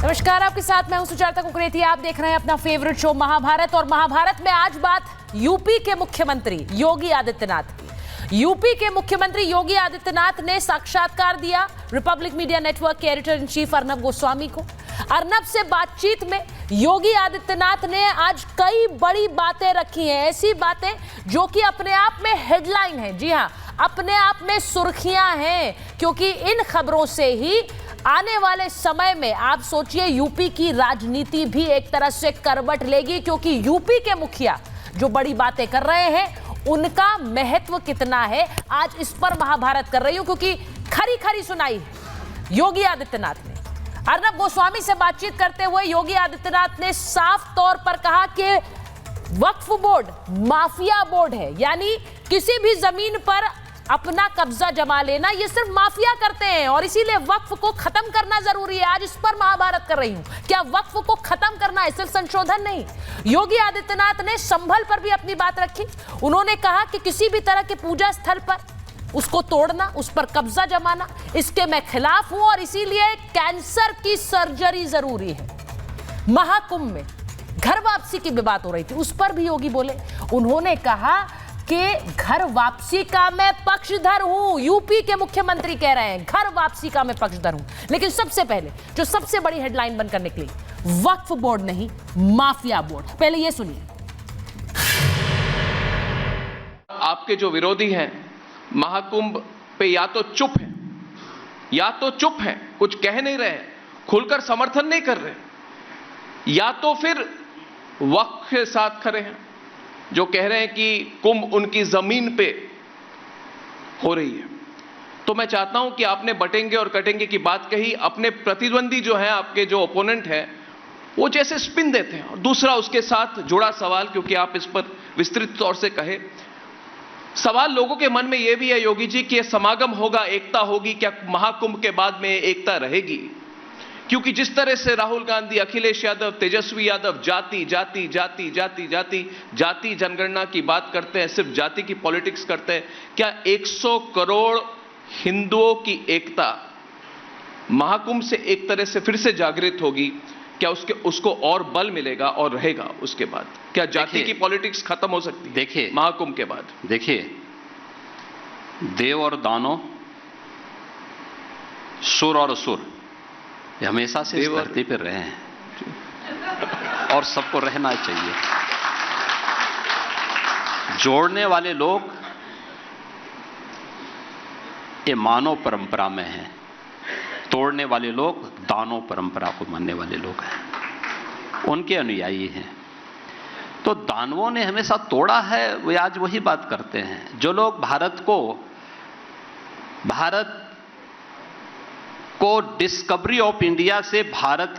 नमस्कार, आपके साथ मैं हूं सुजाता कुकरेती। आप देख रहे हैं अपना फेवरेट शो महाभारत। और महाभारत में आज बात यूपी के मुख्यमंत्री योगी आदित्यनाथ की। यूपी के मुख्यमंत्री योगी आदित्यनाथ ने साक्षात्कार दिया रिपब्लिक मीडिया नेटवर्क के editor in chief Arnab Goswami को। अर्नब से बातचीत में योगी आदित्यनाथ ने आज कई बड़ी बातें रखी हैं, ऐसी बातें जो कि अपने आप में हेडलाइन है। जी हां, अपने आप में सुर्खियां हैं, क्योंकि इन खबरों से ही आने वाले समय में आप सोचिए यूपी की राजनीति भी एक तरह से करवट लेगी, क्योंकि यूपी के मुखिया जो बड़ी बातें कर रहे हैं उनका महत्व कितना है, आज इस पर महाभारत कर रही हूं, क्योंकि खरी खरी सुनाई योगी आदित्यनाथ ने। अर्नब गोस्वामी से बातचीत करते हुए योगी आदित्यनाथ ने साफ तौर पर कहा कि वक्फ बोर्ड माफिया बोर्ड है, यानी किसी भी जमीन पर अपना कब्जा जमा लेना ये सिर्फ माफिया करते हैं और इसीलिए वक्फ को खत्म करना जरूरी है। आज इस पर महाभारत कर रही हूं। क्या वक्फ को खत्म करना है, सिर्फ संशोधन नहीं। योगी आदित्यनाथ ने संभल पर भी अपनी बात रखी। उन्होंने कहा कि किसी भी तरह के पूजा स्थल पर उसको तोड़ना, उस पर कब्जा जमाना, इसके मैं खिलाफ हूं और इसीलिए कैंसर की सर्जरी जरूरी है। महाकुंभ में घर वापसी की भी बात हो रही थी, उस पर भी योगी बोले। उन्होंने कहा कि घर वापसी का मैं पक्षधर हूं। यूपी के मुख्यमंत्री कह रहे हैं घर वापसी का मैं पक्षधर हूं। लेकिन सबसे पहले जो सबसे बड़ी हेडलाइन बनकर निकली, वक्फ बोर्ड नहीं माफिया बोर्ड। पहले ये सुनिए। आपके जो विरोधी हैं महाकुंभ पे या तो चुप है, कुछ कह नहीं रहे, खुलकर समर्थन नहीं कर रहे, या तो फिर वक्फ के साथ खड़े हैं जो कह रहे हैं कि कुंभ उनकी जमीन पे हो रही है। तो मैं चाहता हूं कि आपने बटेंगे और कटेंगे की बात कही, अपने प्रतिद्वंदी जो है, आपके जो ओपोनेंट है, वो जैसे स्पिन देते हैं। और दूसरा उसके साथ जुड़ा सवाल, क्योंकि आप इस पर विस्तृत तौर से कहे, सवाल लोगों के मन में यह भी है योगी जी कि यह समागम होगा, एकता होगी, क्या महाकुंभ के बाद में एकता रहेगी? क्योंकि जिस तरह से राहुल गांधी, अखिलेश यादव, तेजस्वी यादव जाति जनगणना की बात करते हैं, सिर्फ जाति की पॉलिटिक्स करते हैं, क्या 100 करोड़ हिंदुओं की एकता महाकुंभ से एक तरह से फिर से जागृत होगी? क्या उसको और बल मिलेगा और रहेगा उसके बाद? क्या जाति की पॉलिटिक्स खत्म हो सकती है देखिए महाकुंभ के बाद? देखिए, देव और दानव, सुर और असुर, ये हमेशा से इस धरती पर रहे हैं और सबको रहना चाहिए। जोड़ने वाले लोग ये मानव परंपरा में हैं, तोड़ने वाले लोग दानव परंपरा को मानने वाले लोग हैं, उनके अनुयायी हैं। तो दानवों ने हमेशा तोड़ा है, वे आज वही बात करते हैं। जो लोग भारत को डिस्कवरी ऑफ इंडिया से भारत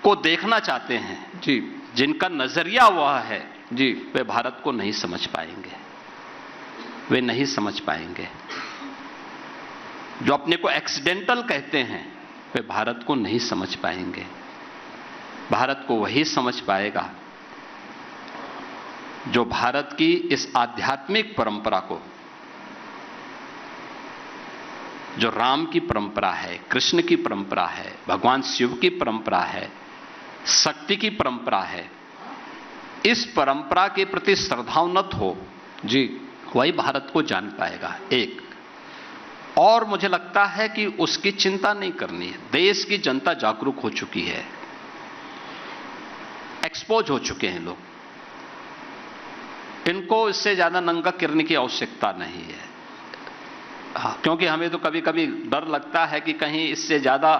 को देखना चाहते हैं जी, जिनका नजरिया वह है जी, वे भारत को नहीं समझ पाएंगे, वे नहीं समझ पाएंगे। जो अपने को एक्सीडेंटल कहते हैं वे भारत को नहीं समझ पाएंगे। भारत को वही समझ पाएगा जो भारत की इस आध्यात्मिक परंपरा को, जो राम की परंपरा है, कृष्ण की परंपरा है, भगवान शिव की परंपरा है, शक्ति की परंपरा है, इस परंपरा के प्रति श्रद्धान्वित हो जी, वही भारत को जान पाएगा। एक और मुझे लगता है कि उसकी चिंता नहीं करनी है। देश की जनता जागरूक हो चुकी है, एक्सपोज हो चुके हैं लोग, इनको इससे ज्यादा नंगा करने की आवश्यकता नहीं है। हाँ, क्योंकि हमें तो कभी कभी डर लगता है कि कहीं इससे ज्यादा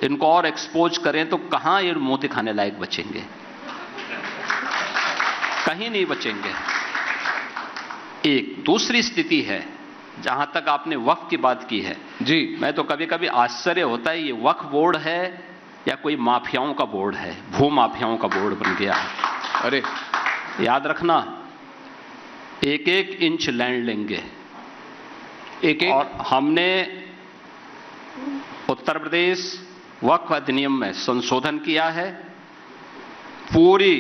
इनको और एक्सपोज करें तो कहां ये मुंह दिखाने लायक बचेंगे, कहीं नहीं बचेंगे। एक दूसरी स्थिति है, जहां तक आपने वक्फ की बात की है जी, मैं तो कभी कभी आश्चर्य होता है, ये वक्फ बोर्ड है या कोई माफियाओं का बोर्ड है, भू माफियाओं का बोर्ड बन गया है। अरे याद रखना, एक एक इंच लैंड लेंगे, एक और हमने उत्तर प्रदेश वक्फ अधिनियम में संशोधन किया है। पूरी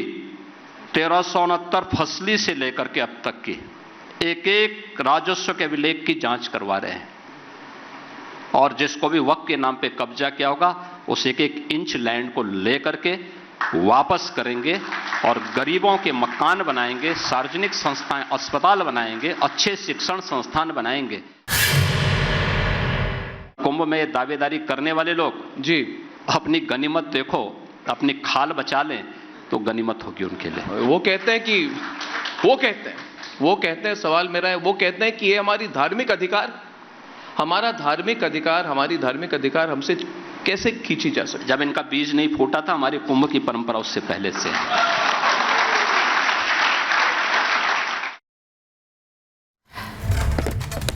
1369 फसली से लेकर के अब तक की एक एक राजस्व के अभिलेख की जांच करवा रहे हैं। और जिसको भी वक्फ के नाम पे कब्जा किया होगा उस एक एक इंच लैंड को लेकर के वापस करेंगे और गरीबों के मकान बनाएंगे, सार्वजनिक संस्थाएं, अस्पताल बनाएंगे, अच्छे शिक्षण संस्थान बनाएंगे। कुंभ में दावेदारी करने वाले लोग जी अपनी गनीमत देखो, अपनी खाल बचा लें तो गनीमत होगी उनके लिए। वो कहते हैं सवाल मेरा है, वो कहते हैं कि ये हमारी धार्मिक अधिकार, हमारी धार्मिक अधिकार हमसे कैसे खींची जा सकती? जब इनका बीज नहीं फूटा था, हमारी कुंभ की परंपरा उससे पहले से है।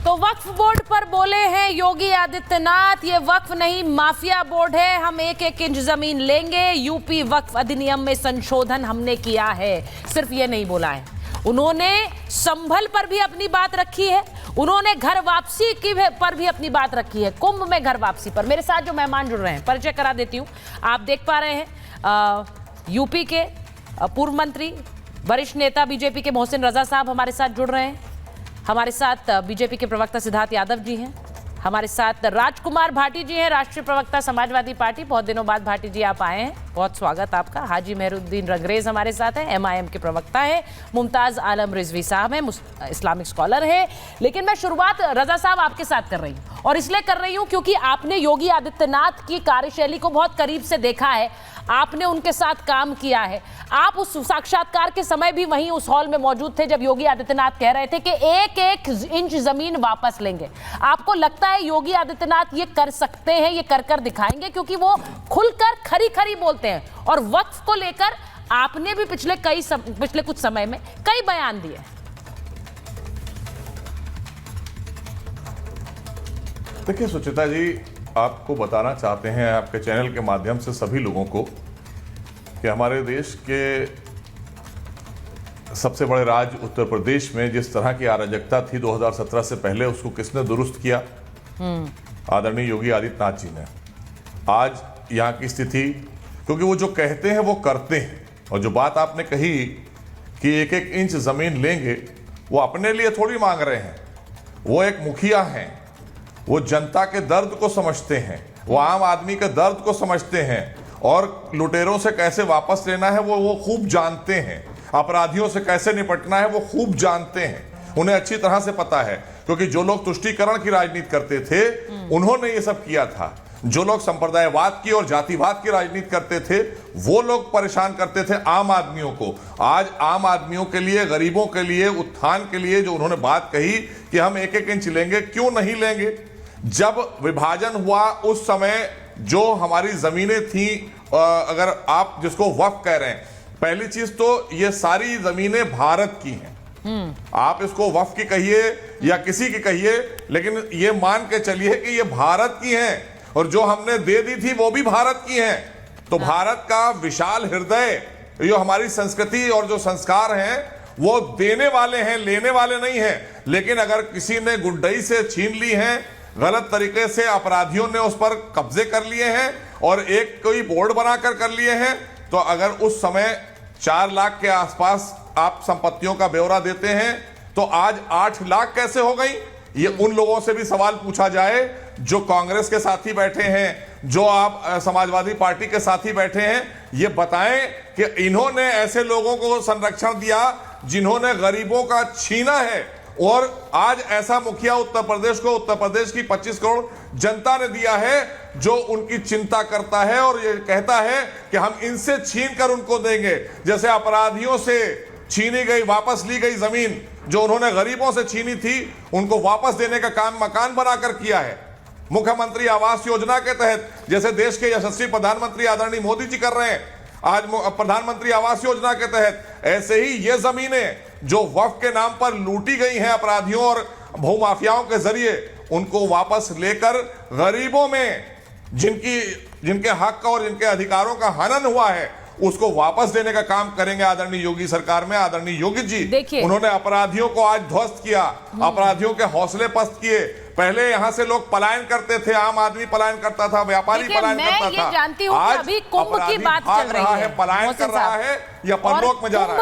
तो वक्फ बोर्ड पर बोले हैं योगी आदित्यनाथ, ये वक्फ नहीं माफिया बोर्ड है, हम एक एक इंच जमीन लेंगे, यूपी वक्फ अधिनियम में संशोधन हमने किया है। सिर्फ ये नहीं बोला है, उन्होंने संभल पर भी अपनी बात रखी है, उन्होंने घर वापसी की पर भी अपनी बात रखी है। कुंभ में घर वापसी पर मेरे साथ जो मेहमान जुड़ रहे हैं, परिचय करा देती हूं। आप देख पा रहे हैं यूपी के पूर्व मंत्री, वरिष्ठ नेता बीजेपी के मोहसिन रजा साहब हमारे साथ जुड़ रहे हैं। हमारे साथ बीजेपी के प्रवक्ता सिद्धार्थ यादव जी हैं। हमारे साथ राजकुमार भाटी जी हैं, राष्ट्रीय प्रवक्ता समाजवादी पार्टी। बहुत दिनों बाद भाटी जी आप आए हैं, बहुत स्वागत आपका। हाजी मेहरुद्दीन रंगरेज हमारे साथ हैं, एमआईएम के प्रवक्ता हैं। मुमताज आलम रिजवी साहब हैं, इस्लामिक स्कॉलर हैं। लेकिन मैं शुरुआत रजा साहब आपके साथ कर रही हूँ, और इसलिए कर रही हूँ क्योंकि आपने योगी आदित्यनाथ की कार्यशैली को बहुत करीब से देखा है, आपने उनके साथ काम किया है। आप उस साक्षात्कार के समय भी वहीं उस हॉल में मौजूद थे जब योगी आदित्यनाथ कह रहे थे कि एक एक इंच जमीन वापस लेंगे। आपको लगता है योगी आदित्यनाथ ये कर सकते हैं, ये कर दिखाएंगे? क्योंकि वो खुलकर खरी खरी बोलते हैं, और वक्फ को लेकर आपने भी पिछले कुछ समय में कई बयान दिए। देखिए सुचिता जी, आपको बताना चाहते हैं आपके चैनल के माध्यम से सभी लोगों को कि हमारे देश के सबसे बड़े राज्य उत्तर प्रदेश में जिस तरह की अराजकता थी 2017 से पहले, उसको किसने दुरुस्त किया? आदरणीय योगी आदित्यनाथ जी ने। आज यहाँ की स्थिति, क्योंकि वो जो कहते हैं वो करते हैं, और जो बात आपने कही कि एक एक इंच जमीन लेंगे, वो अपने लिए थोड़ी मांग रहे हैं। वो एक मुखिया हैं, वो जनता के दर्द को समझते हैं, वो आम आदमी के दर्द को समझते हैं, और लुटेरों से कैसे वापस लेना है वो खूब जानते हैं। अपराधियों से कैसे निपटना है वो खूब जानते हैं, उन्हें अच्छी तरह से पता है। क्योंकि जो लोग तुष्टीकरण की राजनीति करते थे उन्होंने ये सब किया था। जो लोग संप्रदायवाद की और जातिवाद की राजनीति करते थे वो लोग परेशान करते थे आम आदमियों को। आज आम आदमियों के लिए, गरीबों के लिए, उत्थान के लिए जो उन्होंने बात कही कि हम एक एक इंच लेंगे, क्यों नहीं लेंगे? जब विभाजन हुआ उस समय जो हमारी जमीनें थी, अगर आप जिसको वक्फ कह रहे हैं, पहली चीज तो ये सारी जमीनें भारत की हैं। आप इसको वक्फ की कहिए या किसी की कहिए, लेकिन ये मान के चलिए कि ये भारत की हैं, और जो हमने दे दी थी वो भी भारत की हैं। तो भारत का विशाल हृदय, जो हमारी संस्कृति और जो संस्कार हैं, वो देने वाले हैं, लेने वाले नहीं हैं। लेकिन अगर किसी ने गुड्डई से छीन ली है, गलत तरीके से अपराधियों ने उस पर कब्जे कर लिए हैं और एक कोई बोर्ड बनाकर कर लिए हैं, तो अगर उस समय 4 लाख के आसपास आप संपत्तियों का ब्यौरा देते हैं, तो आज 8 लाख कैसे हो गई? ये उन लोगों से भी सवाल पूछा जाए जो कांग्रेस के साथी बैठे हैं, जो आप समाजवादी पार्टी के साथी बैठे हैं। ये बताएं कि इन्होंने ऐसे लोगों को संरक्षण दिया जिन्होंने गरीबों का छीना है, और आज ऐसा मुखिया उत्तर प्रदेश को, उत्तर प्रदेश की 25 करोड़ जनता ने दिया है जो उनकी चिंता करता है और ये कहता है कि हम इनसे छीन कर उनको देंगे। जैसे अपराधियों से छीनी गई, वापस ली गई जमीन जो उन्होंने गरीबों से छीनी थी, उनको वापस देने का काम मकान बनाकर किया है। मुख्यमंत्री आवास योजना के तहत, जैसे देश के यशस्वी प्रधानमंत्री आदरणीय मोदी जी कर रहे हैं आज प्रधानमंत्री आवास योजना के तहत, ऐसे ही ये जमीनें जो वक्फ के नाम पर लूटी गई हैं अपराधियों और भूमाफियाओं के जरिए, उनको वापस लेकर गरीबों में जिनके हक और जिनके अधिकारों का हनन हुआ है, उसको वापस देने का काम करेंगे आदरणीय योगी सरकार में। आदरणीय योगी जी, उन्होंने अपराधियों को आज ध्वस्त किया, अपराधियों के हौसले पस्त किए। पहले यहां से लोग पलायन करते थे, आम आदमी पलायन करता था, व्यापारी पलायन करता था। जानती हूं कि अभी कुंभ की बात चल रही है, पलायन कर रहा है या परलोक में जा रहा है।